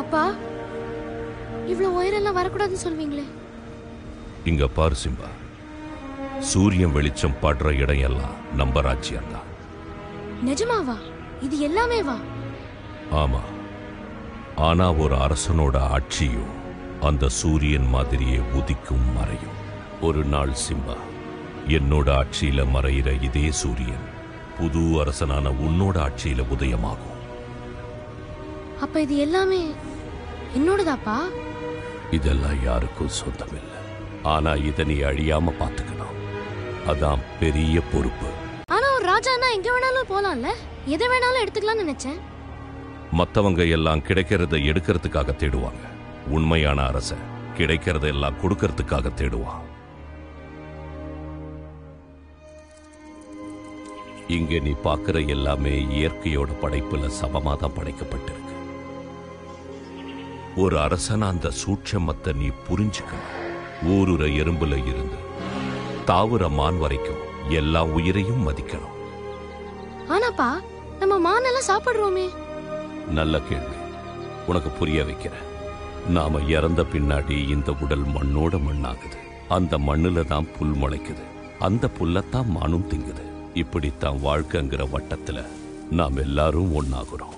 அப்பா, இவ்வளவு உயரெல்லாம் வரக்கூடாதுன்னு சொல்வீங்களே. இங்க பாரு சிம்பா, சூரியன் வெளிச்சம் படுற இடம் எல்லாம் நம்ம ராஜ்யம் தான். நிஜமாவா? இது எல்லாமே வா? ஆமா, ஆனா ஒரு அரசனோட ஆட்சியும் அந்த சூரியன் மாதிரியே உதிக்கும் மறையும். ஒரு நாள் சிம்பா, என்னோட ஆட்சியில மறையிற இதே சூரியன் புது அரசனான உன்னோட ஆட்சியில உதயமாகும். அப்ப இது எல்லாமே என்னோடதாப்பா? இதெல்லாம் யாருக்கும் சொந்தமில்லை. ஆனா இதை நீ அழியாம பாத்துக்கணும். அதான் பெரிய பொறுப்பு. ஆனா ஒரு ராஜானா எங்க வேணாலும் போலாம்ல, எதை வேணாலும் எடுத்துக்கலாம்னு நினைச்சேன். மத்தவங்க எல்லாம் கிடைக்கிறத எடுக்கிறதுக்காக தேடுவாங்க. உண்மையான அரசன் கிடைக்கிறத எல்லாம் கொடுக்கறதுக்காக தேடுவான். இங்க நீ பாக்குற எல்லாமே இயற்கையோட படைப்புல சமமாதான் படைக்கப்பட்டிருக்கு. ஒரு அரசனா அந்த சூட்சமத்தை நீ புரிஞ்சுக்கணும். ஊருற எறும்புல இருந்து தாவுற மான் வரைக்கும் எல்லா உயிரையும் மதிக்கணும். ஆனாப்பா, நம்ம மானெல்லாம் சாப்பிடுறோமே. நல்ல கேள்வி, உனக்கு புரிய வைக்கிறேன். நாம இறந்த பின்னாடி இந்த உடல் மண்ணோட மண்ணாகுது. அந்த மண்ணுல தான் புல் முளைக்குது. அந்த புல்லத்தான் மானும் திங்குது. இப்படித்தான் வாழ்க்கைங்கிற வட்டத்துல நாம் எல்லாரும் ஒன்னாகிறோம்.